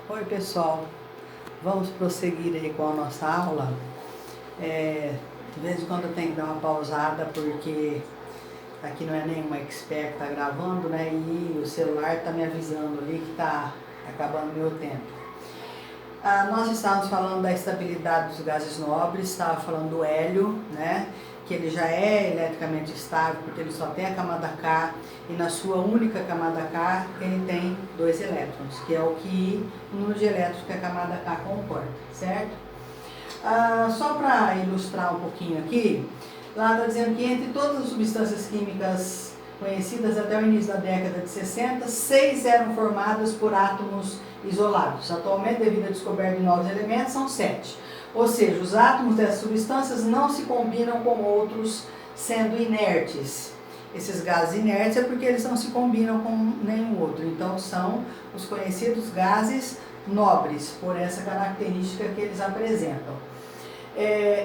Oi pessoal, vamos prosseguir aí com a nossa aula. De vez em quando eu tenho que dar uma pausada porque aqui não é nenhuma expert que está gravando, né? E o celular está me avisando ali que está acabando meu tempo. Nós estávamos falando da estabilidade dos gases nobres, estava falando do hélio, né? Que ele já é eletricamente estável porque ele só tem a camada K e na sua única camada K ele tem 2 elétrons, que é o número de elétrons que a camada K comporta, certo? Só para ilustrar um pouquinho aqui, lá está dizendo que entre todas as substâncias químicas conhecidas até o início da década de 60, 6 eram formadas por átomos isolados. Atualmente, devido à descoberta de novos elementos, são 7. Ou seja, os átomos dessas substâncias não se combinam com outros, sendo inertes. Esses gases inertes é porque eles não se combinam com nenhum outro. Então, são os conhecidos gases nobres, por essa característica que eles apresentam.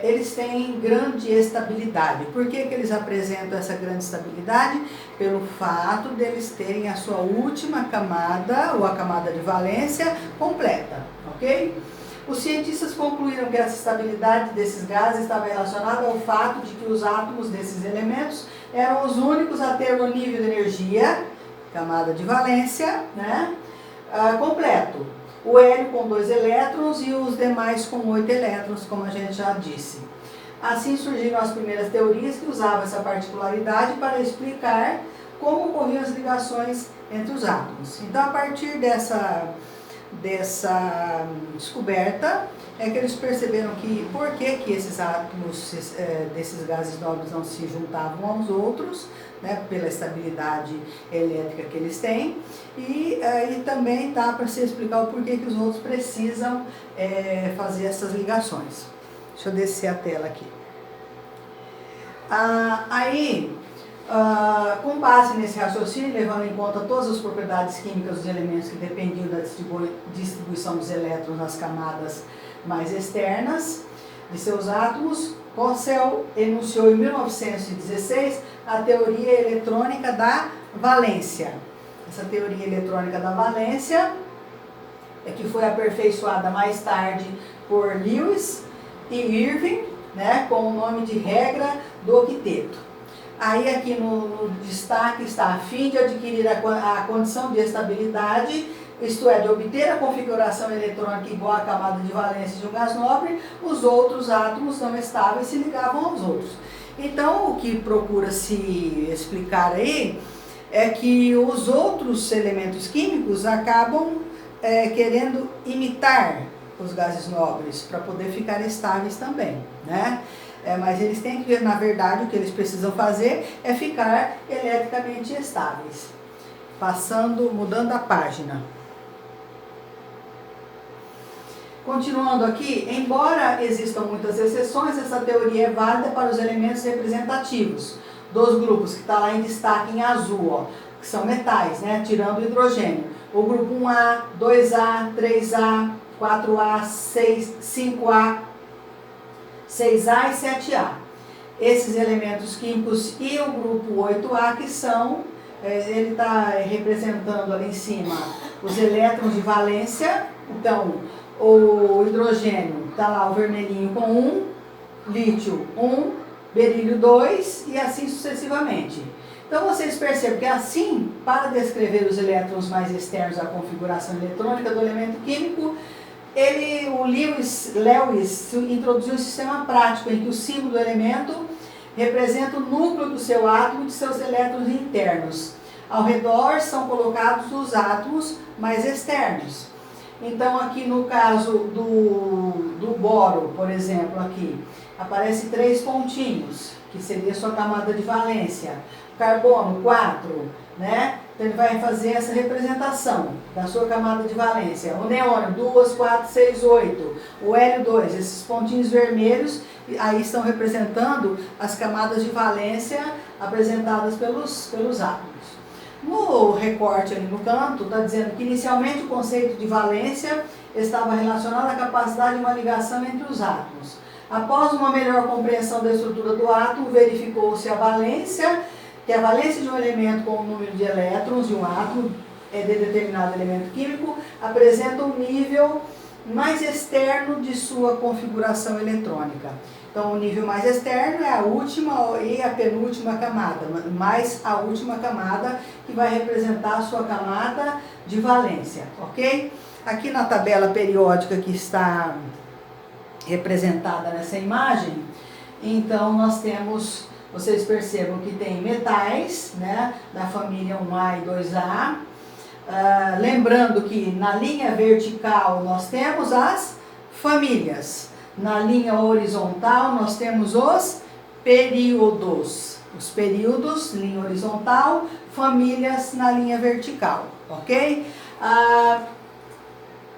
Eles têm grande estabilidade. Por que eles apresentam essa grande estabilidade? Pelo fato deles terem a sua última camada, ou a camada de valência, completa, ok? Os cientistas concluíram que essa estabilidade desses gases estava relacionada ao fato de que os átomos desses elementos eram os únicos a ter o nível de energia, camada de valência, né, completo. O hélio com 2 elétrons e os demais com 8 elétrons, como a gente já disse. Assim surgiram as primeiras teorias que usavam essa particularidade para explicar como ocorriam as ligações entre os átomos. Então, a partir dessa descoberta, é que eles perceberam que por que esses átomos desses gases nobres não se juntavam aos outros, né, pela estabilidade elétrica que eles têm, e também dá para se explicar o porquê que os outros precisam fazer essas ligações. Deixa eu descer a tela aqui. Com base nesse raciocínio, levando em conta todas as propriedades químicas dos elementos que dependiam da distribuição dos elétrons nas camadas mais externas de seus átomos, Cossel enunciou em 1916 a teoria eletrônica da valência. Essa teoria eletrônica da valência é que foi aperfeiçoada mais tarde por Lewis e Irving, né, com o nome de regra do octeto. Aí aqui no destaque está a fim de adquirir a condição de estabilidade, isto é, de obter a configuração eletrônica igual à camada de valência de um gás nobre, os outros átomos não estáveis se ligavam aos outros. Então, o que procura se explicar aí é que os outros elementos químicos acabam querendo imitar os gases nobres para poder ficar estáveis também, né? Mas eles têm que, na verdade, o que eles precisam fazer é ficar eletricamente estáveis. Mudando a página. Continuando aqui, embora existam muitas exceções, essa teoria é válida para os elementos representativos dos grupos, que está lá em destaque em azul, ó, que são metais, né, tirando o hidrogênio. O grupo 1A, 2A, 3A, 4A, 6, 5A, 6A e 7A. Esses elementos químicos e o grupo 8A, que são, ele está representando ali em cima os elétrons de valência. Então, o hidrogênio está lá o vermelhinho com 1, lítio 1, berílio 2 e assim sucessivamente. Então vocês percebem que assim, para descrever os elétrons mais externos à configuração eletrônica do elemento químico, o Lewis introduziu um sistema prático em que o símbolo do elemento representa o núcleo do seu átomo e de seus elétrons internos. Ao redor são colocados os átomos mais externos. Então, aqui no caso do boro, por exemplo, aqui, aparece 3 pontinhos, que seria a sua camada de valência. Carbono, 4, né? Então, ele vai fazer essa representação da sua camada de valência. O neônio, 2, 4, 6, 8. O hélio, 2. Esses pontinhos vermelhos, aí estão representando as camadas de valência apresentadas pelos átomos. No recorte ali no canto, está dizendo que inicialmente o conceito de valência estava relacionado à capacidade de uma ligação entre os átomos. Após uma melhor compreensão da estrutura do átomo, verificou-se que a valência de um elemento com o número de elétrons de um átomo de determinado elemento químico apresenta um nível mais externo de sua configuração eletrônica. Então, o nível mais externo é a última e a penúltima camada, mais a última camada que vai representar a sua camada de valência, ok? Aqui na tabela periódica que está representada nessa imagem, então nós temos, vocês percebam que tem metais, né, da família 1A e 2A. Lembrando que na linha vertical nós temos as famílias, na linha horizontal nós temos os períodos. Os períodos, linha horizontal, famílias na linha vertical, ok?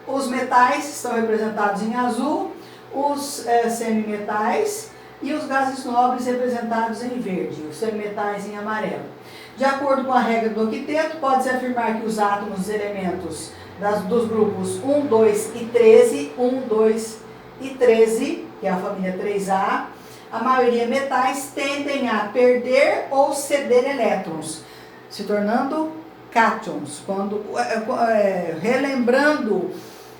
Os metais estão representados em azul, os semimetais e os gases nobres representados em verde, os semimetais em amarelo. De acordo com a regra do octeto, pode-se afirmar que os átomos dos elementos dos grupos 1, 2 e 13, 1, 2 e 13, que é a família 3A, a maioria metais tendem a perder ou ceder elétrons, se tornando cátions. Relembrando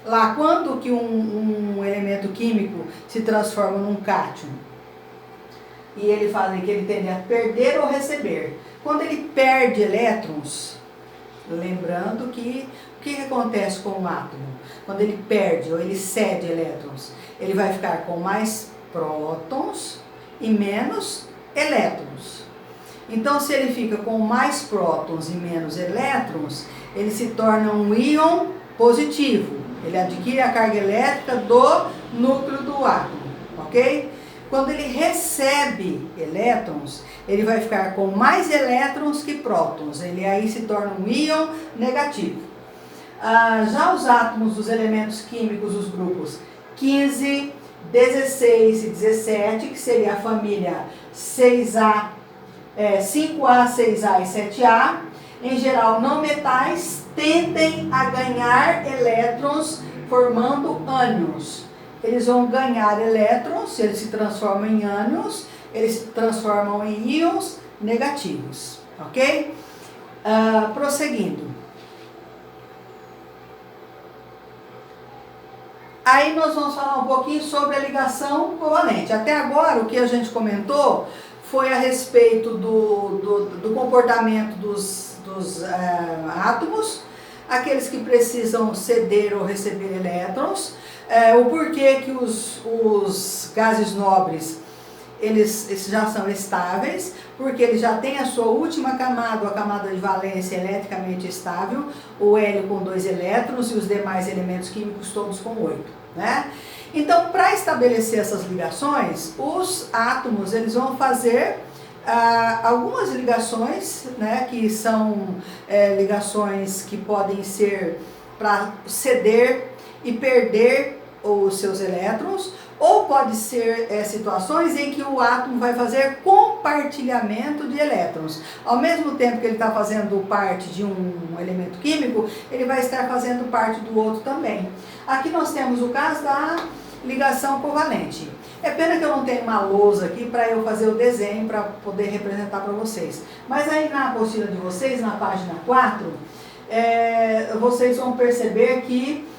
lá, quando que um elemento químico se transforma num cátion? E ele fala que ele tende a perder ou receber. Quando ele perde elétrons, lembrando que o que acontece com o átomo? Quando ele perde ou ele cede elétrons, ele vai ficar com mais prótons e menos elétrons. Então, se ele fica com mais prótons e menos elétrons, ele se torna um íon positivo. Ele adquire a carga elétrica do núcleo do átomo, ok? Quando ele recebe elétrons, ele vai ficar com mais elétrons que prótons. Ele aí se torna um íon negativo. Já os átomos dos elementos químicos dos grupos 15, 16 e 17, que seria a família 6A, 5A, 6A e 7A, em geral não metais, tendem a ganhar elétrons formando ânions. Eles vão ganhar elétrons, eles se transformam em ânions, eles se transformam em íons negativos, ok? Prosseguindo. Aí nós vamos falar um pouquinho sobre a ligação covalente. Até agora o que a gente comentou foi a respeito do comportamento dos átomos, aqueles que precisam ceder ou receber elétrons, o porquê que os gases nobres eles já são estáveis, porque eles já têm a sua última camada, a camada de valência eletricamente estável, o hélio com 2 elétrons e os demais elementos químicos todos com 8, né? Então, para estabelecer essas ligações, os átomos eles vão fazer algumas ligações, né, que são ligações que podem ser para ceder e perder os seus elétrons, ou pode ser situações em que o átomo vai fazer compartilhamento de elétrons. Ao mesmo tempo que ele está fazendo parte de um elemento químico, ele vai estar fazendo parte do outro também. Aqui nós temos o caso da ligação covalente. É pena que eu não tenho uma lousa aqui para eu fazer o desenho para poder representar para vocês. Mas aí na apostila de vocês, na página 4, vocês vão perceber que